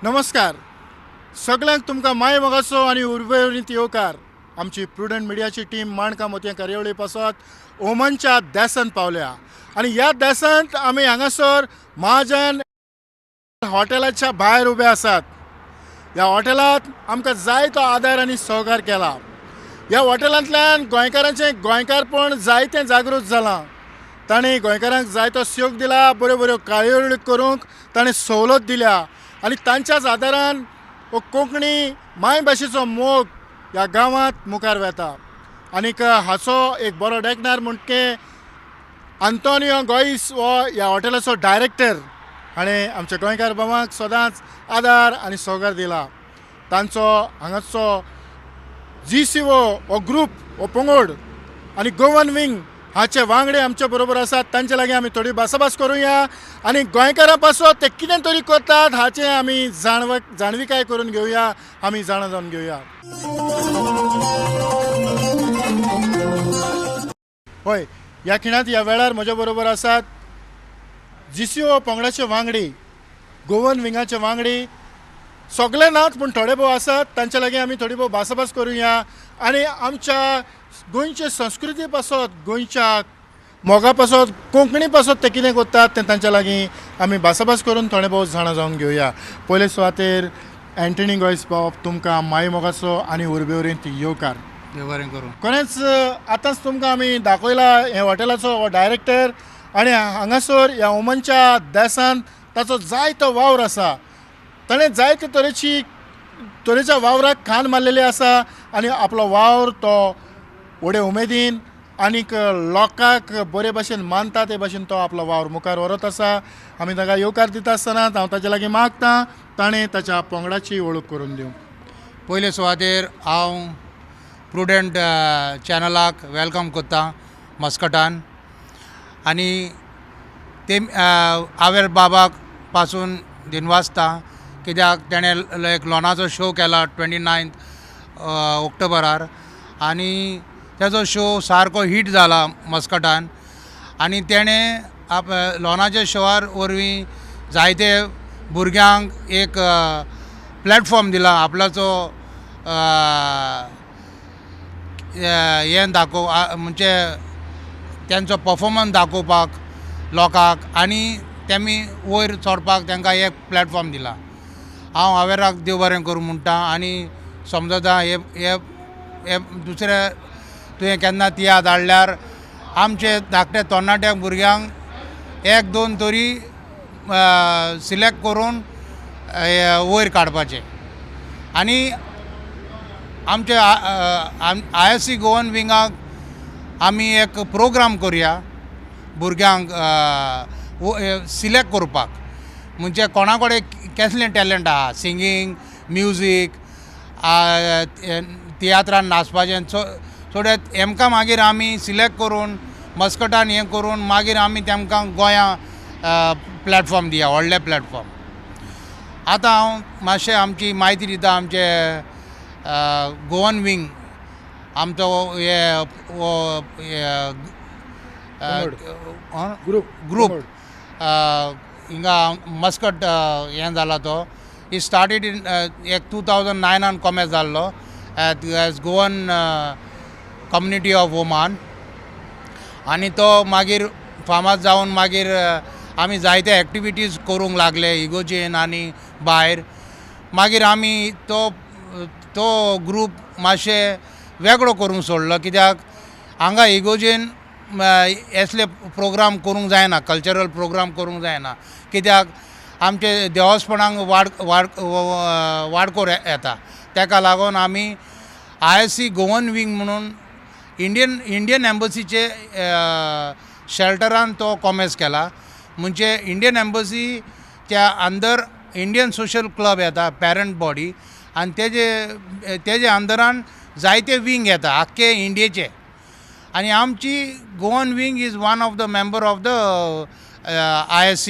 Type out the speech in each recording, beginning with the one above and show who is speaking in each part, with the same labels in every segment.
Speaker 1: नमस्कार सगळ्यांक तुमकां माय मोगाचो आनी उर्बेवरीत येवकार. आमची प्रुडंट मिडियाची टीम माणका मोतया कार्यावळी पासत ओमानच्या देसांत पावल्या आनी ह्या देसांत आमी हांगासर महाजन हॉटेलाच्या भायर उबे आसात. ह्या हॉटेलांत आमकां जायतो आदार आनी सहकार केला. ह्या हॉटेलांतल्यान गोंयकारपण जायतें जागृत जालां. ताणें गोंयकारांक जायतो सूख दिला, बऱ्यो बऱ्यो कार्यावळी करूंक ताणें सवलत दिल्या आनी तांच्याच आदारान हो कोंकणी माय भाशेचो मोग ह्या गांवांत मुखार वेता. आनीक हाचो एक बरो देखणार म्हणटके आंतोनियो गोईस हो ह्या हॉटेलाचो डायरेक्टर. हाणें आमच्या गोंयकार भावांक सदांच आदार आनी सहकार दिला. तांचो हांगाचो GCO हो ग्रूप हो पंगड आनी गोवन विंग हाचे वांगडे आमचे बरोबर आसात. तांचे लागीं आमी थोडी भासाभास करुया आनी गोंयकारां पासत ते कितें तरी करतात हाचे आमी जाणविकाय करून घेवया, आमी जाणा जावन घेवया. होय, ह्या खिणांत ह्या वेळार म्हज्या बरोबर आसात GCO पंगडाचे वांगडी, गोवन विंगाचे वांगडी. सगळे नात पूण थोडे भोव आसात. तांचे लागीं आमी थोडी भोव भासाभास करुया आनी आमच्या गोंयचे संस्कृती पासत, गोंयच्या मोगा पासत, कोंकणी पासत ते कितें करतात तें तांच्या लागीं आमी भासाभास करून थोडे भोव जाणा जावन घेवया. पयले सुवातेर एंटनी गोयस बाब, तुमकां माय मोगाचो आनी उर्बेवरीत येवकार.
Speaker 2: बरें करूं.
Speaker 1: कोणेच आतांच तुमकां आमी दाखयला हे हॉटेलाचो हो डायरेक्टर आनी हांगासर ह्या ओमानच्या देसांत ताचो जायतो वावर आसा. ताणें जायते तरेच्या वावराक खांद मारलेली आसा आनी आपलो वावर तो व्हडे उमेदीन आनीक लोकांक बरे भाशेन मानता ते भाशेन तो आपलो वावर मुखार व्हरत आसा. आमी ताका येवकार दिता आसतना हांव ताचे लागीं मागतां ताणें ताच्या पंगडाची वळख करून दिवंक.
Speaker 2: पयले सुवातेर हांव प्रुडंट चॅनलाक वेलकम करतां मस्कटान. आनी ते आवेर बाबाक पासून दिनवासता कित्याक तेणें एक लोनाचो शो केला 29 ऑक्टोबरार आनी तेजो शो सारको हिट जाला मस्कटान. आनी तेणें लोनाच्या शोवार वरवीं जायते भुरग्यांक एक प्लॅटफॉर्म दिला आपल्याचो हें म्हणजे तेंचो परफॉर्मन्स दाखोवपाक लोकांक आनी तेमी वयर चडपाक तांकां एक प्लॅटफॉर्म दिला. हांव आवेराक देव बरें करूं म्हणटा आनी समजता हे दुसरे तुवें केन्ना तियात्र हाडल्यार आमचे धाकटे तरणाट्या भुरग्यांक एक दोन तरी सिलेक्ट करून वयर काडपाचे. आनी आमचे ISC गोवन विंगाक आमी एक प्रोग्राम करुया भुरग्यांक सिलेक्ट करपाक. म्हणजे कोणा कडेन कसलें टॅलंट आहा, सिंगींग, म्युजीक, तियात्रान नाचपाचें थोडे हेमकां मागीर आमी सिलेक्ट करून मस्कटान हें करून मागीर आमी तेमकां गोंयां प्लॅटफॉर्म दिया, व्हडले प्लॅटफॉर्म. आतां हांव मातशें आमची म्हायती दिता. आमचे गोवन विंग आमचो ग्रूप हिंगा मस्कट हें जाला तो. ही स्टार्टेड इन एक 2009 कॉमेस जाल्लो as Goan community of Oman. आनी तो मागीर फामाद जावन मागीर आमी जायते एक्टिविटीज करूंक लागले इगोजेन आनी भायर. मागीर आमी तो ग्रूप मातशें वेगळो करूंक सोडलो कित्याक हांगा इगोजेन असले प्रोग्राम करूंक जायना, कल्चरल प्रोग्राम करूंक जायना कित्याक आमचे देवस्पणांक वाडकोर येता. ताका लागून आमी ISC गोवन विंग म्हणून इंडियन एम्बसीचे शेल्टरान तो कॉमेस केला. म्हणजे इंडियन एम्बसीच्या अंदर इंडियन सोशल क्लब येता, पॅरंट बॉडी, आनी तेजे अंदरान जायते विंग येता आख्खे इंडियेचे. आनी आमची Goan wing is one of the member of the ISC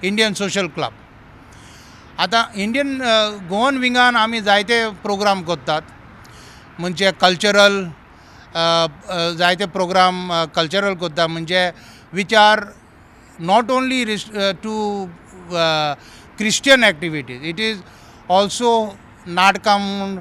Speaker 2: Indian social club. आतां गोवन विंगान आमी जायते प्रोग्राम करतात. म्हणजे कल्चरल जायते प्रोग्राम कल्चरल करतात म्हणजे which are not only to Christian activities. It is also नाटकां म्हूण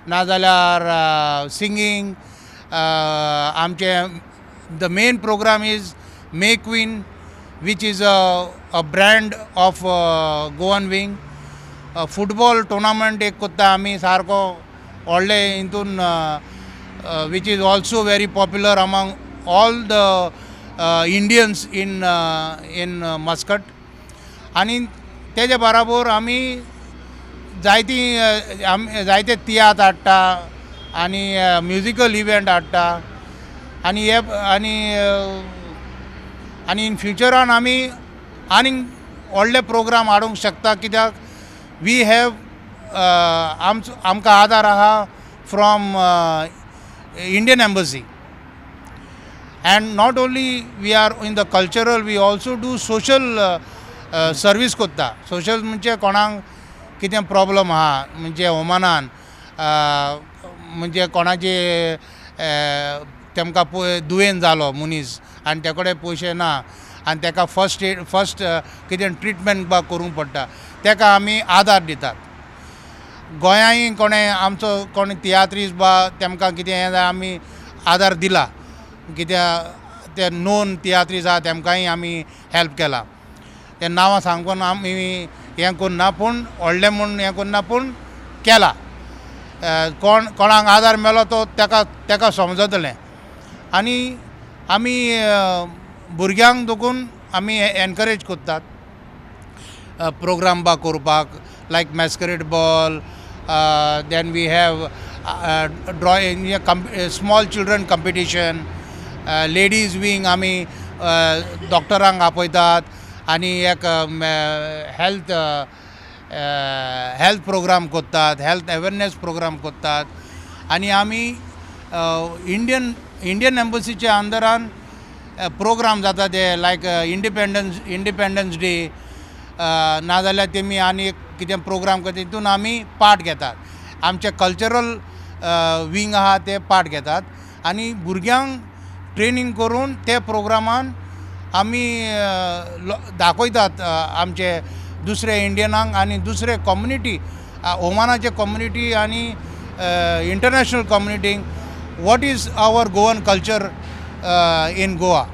Speaker 2: नाजाल्यार सिंगींग. आमचे the main programme is may queen, which is a brand of Goan wing. Football tournament एक कोत्ता आमी सारको व्हडले हितून, which is also very popular among all the Indians in Muscat. आनी तेजे बराबर आमी जायते तियात्र हाडटा आनी म्युजिकल इव्हेंट हाडटा आनी इन फ्युचरान आमी आनीक व्हडले प्रोग्राम हाडूंक शकता, कित्याक वी हॅव आमकां आदार आहा from Indian embassy. And not only we are in the cultural, we also do social service कोत्ता. सोशल म्हणजे कोणाक कितें प्रॉब्लम आहा, म्हणजे ओमानान म्हणजे कोणाचे तेमकां दुयेंत जालो मनीस आनी ते कडेन पयशे ना आनी ताका फस्ट कितें ट्रिटमेंट बा करूंक पडटा, ताका आमी आदार दितात. गोंयांय कोणी तियात्रीस बा तेमकां कितें हें जाय आमी आदार दिला, कित्याक ते नोन तियात्रीस आहा तेमकांय आमी हेल्प केला. ते नांवां सांगून आमी हें करना, पूण व्हडलें म्हूण हें करना, पूण केला. कोणाक आदार मेलो तो ताका समजतलें. आनी आमी भुरग्यांक देखून आमी एनकरेज करतात प्रोग्राम बा करपाक, like masquerade ball. Then we have drawing, small children competition, ladies wing आमी डॉक्टरांक आपयतात आनी एक हेल्थ प्रोग्राम करतात, हेल्थ अवेरनेस प्रोग्राम करतात. आनी आमी इंडियन एम्बसीच्या अंडरान प्रोग्राम जाता ते लायक इंडिपेंडन्स डे, नाजाल्यार तेमी आनी कितें प्रोग्राम करता तितून आमी पार्ट घेतात. आमचे कल्चरल विंग आहा ते पार्ट घेतात आनी भुरग्यांक ट्रेनींग करून ते प्रोग्रामान आमी दाखयतात आमचे दुसरे इंडियनांक आनी दुसरे कम्युनिटी, ओमानाचे कम्युनिटी आनी international कम्युनिटींक what is our Goan culture in Goa.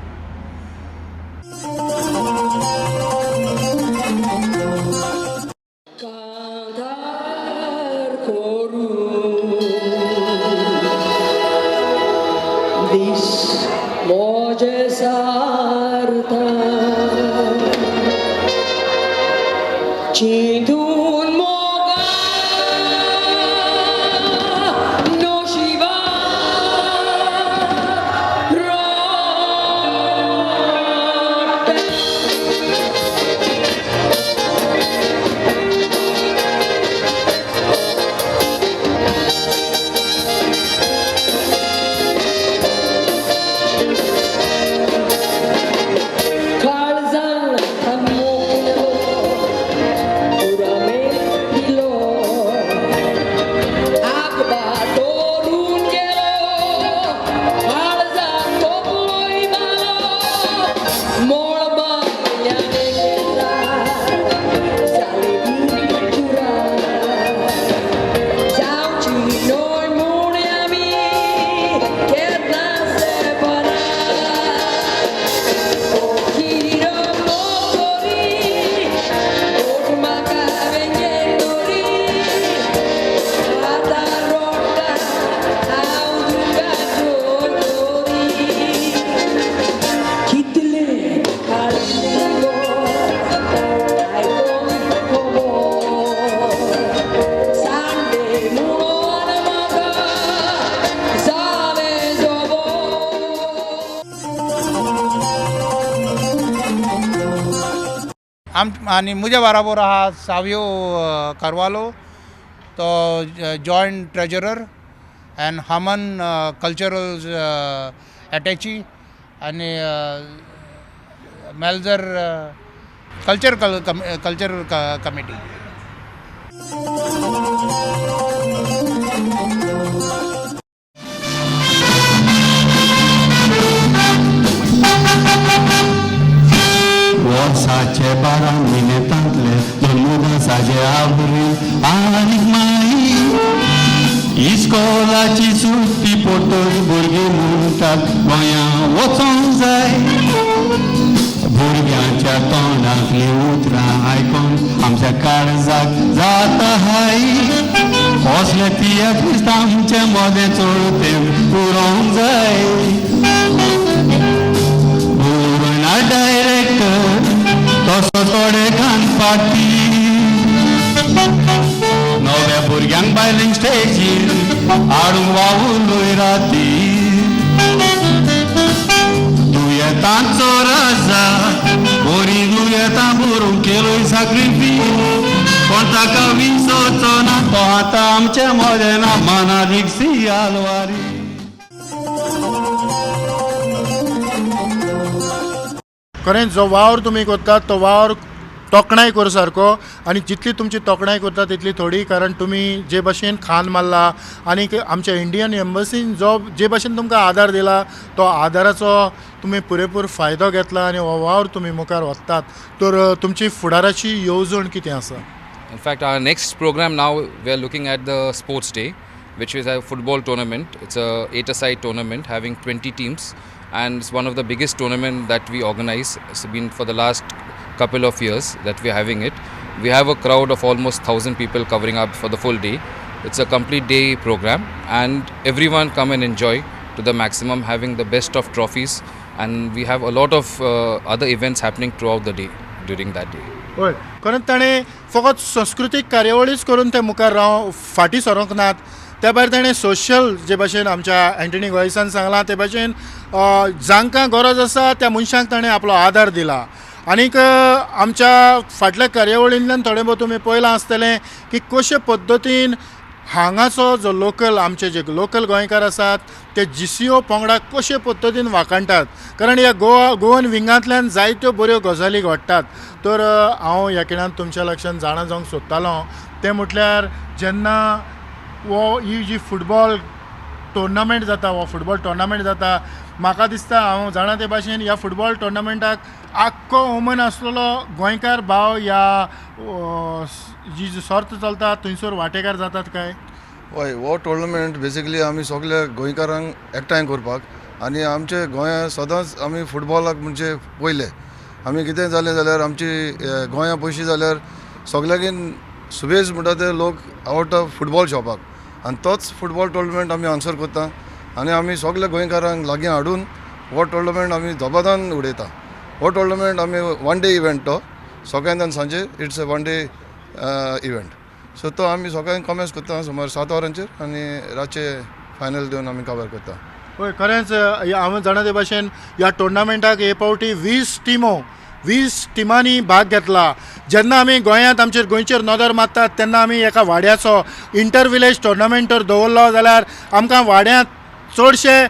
Speaker 2: आनी म्हज्या बराबर आहा सावियो कारवालो, तो जॉयंट ट्रेजरर, एंड हमन कल्चरल अटॅची आनी मेलझर कल्चरल कमिटी.
Speaker 3: वर्साचे 12 म्हयने तांतले दोन साजे आबरील आनीक माई इस्कोलाची सुट्टी पडटच भुरगीं म्हणटात गोंया वचोंक जाय भुरग्यांच्या तोंडांतली उतरां आयकून आमच्या काळजाक जाता हाय असले तियात्रीस्त आमचे मोदें चोळतें पुरोवंक जाय ना डायरेक्टर तसो थोडे घाणपाटी नव्या भुरग्यांक बायलिंग स्टेजीर हाडूंक वावून राती दुयेतांचो राजा बरी दुयेतां बरोवंक केलोय साक्रिफीस पण ताका विसरचो ना तो आतां आमच्या मोदेना मनालीक सी आलवारी
Speaker 1: खरेंच जो वावर तुमी करतात तो वावर तोखणाय कर सारको आनी जितली तुमची तोखणाय करता तितली थोडी कारण तुमी जे भशेन खान मारला आनी आमच्या इंडियन एम्बसीन जे भशेन तुमकां आदार दिला तो आदाराचो तुमी पुरेपूर फायदो घेतला आनी हो वावर तुमी मुखार व्हरतात तर तुमची फुडाराची येवजण कितें आसा
Speaker 4: In fact, our next program now, we are looking at the Sports Day, which is a football tournament. It's a 8-a-side tournament having 20 teams, and it's one of the biggest tournament that we organize. It's been for the last couple of years that we are having it. We have a crowd of almost 1,000 people covering up for the full day. It's a complete day program, and everyone come and enjoy to the maximum, having the best of trophies, and we have a lot of other events happening throughout the day during that day.
Speaker 1: हय खरेंच ताणें फकत संस्कृतीक कार्यावळीच करून ते मुखार फाटीं सरोंक नात त्या भायर ताणें सोशल जे भशेन आमच्या एंटनी गोयसान सांगलां ते भशेन जांकां गरज आसा त्या मनशांक ताणें आपलो आदार दिला आनीक आमच्या फाटल्या कार्यावळींतल्यान थोडें बहुत तुमी पळयलां आसतलें की कशे पद्दतीन हांगाचो जो लोकल आमचे जे लोकल गोंयकार आसात ते GCO पंगडाक कशे पद्दतीन वाखाणटात कारण ह्या गोवन विंगांतल्यान जायत्यो बऱ्यो गजाली घडटात तर हांव ह्या खिणान तुमच्या लक्षांत जाणा जावंक सोदतालो तें म्हटल्यार जेन्ना ही जी फुटबॉल टुर्नामेंट जाता वो फुटबॉल टुर्नामेंट जाता म्हाका दिसता हांव जाणा ते भाशेन ह्या फुटबॉल टुर्नामेंटाक आख्खो ओमन आसलेलो गोंयकार भाव ह्या जी सर्त चलता थंयसर वांटेकार जातात काय
Speaker 5: हय हो टुर्नामेंट बेसिकली आमी सगळे गोंयकारांक एकठांय करपाक आनी आमचे गोंया सदांच आमी फुटबॉलाक म्हणजे पयले आमी कितें जालें जाल्यार आमची गोंया पयशी जाल्यार सगळ्याकीन सुबेज म्हणटा ते लोक आवडटा फुटबॉल खेळपाक आनी तोच फुटबॉल टुर्नामेंट आमी हांगसर करता आनी आमी सगळे गोंयकारांक लागीं हाडून हो टुर्नामेंट आमी धोबादान उडयता हो टुर्नामेंट आमी 1 डे इव्हेंट तो सकाळीं आनी सांजे it's a 1 day event so तो आमी सकाळीं कमेंस करता सुमार 7 वरांचेर आनी रातचे फायनल दिवन आमी कवर करता
Speaker 1: हय खरेंच हांव जाणा ते भाशेन ह्या टुर्नामेंटाक हे फावटी 20 टिमांनी भाग घेतला जेन्ना आमी गोंयांत आमचेर गोंयचेर नदर मारतात तेन्ना आमी एका वाड्याचो इंटर विलेज टुर्नामेंटर दवरलो जाल्यार आमकां वाड्यांत चडशे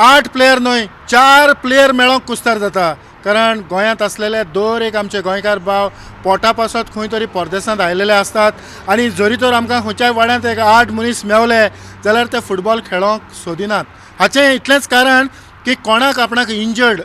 Speaker 1: 8 प्लेयर न्हय 4 प्लेयर मेळोंक कुस्तार जाता कारण गोंयांत असलेले दर एक आमचे गोंयकार भाव पोटा पासत खंय तरी परदेसांत आयलेले असतात आनी जरी तर आमकां खंयच्याय वाड्यांत एक 8 मनीस मेवले जाल्यार ते फुटबॉल खेळोंक सोदिनात हाचें इतलेंच कारण की कोणाक आपणाक इंजर्ड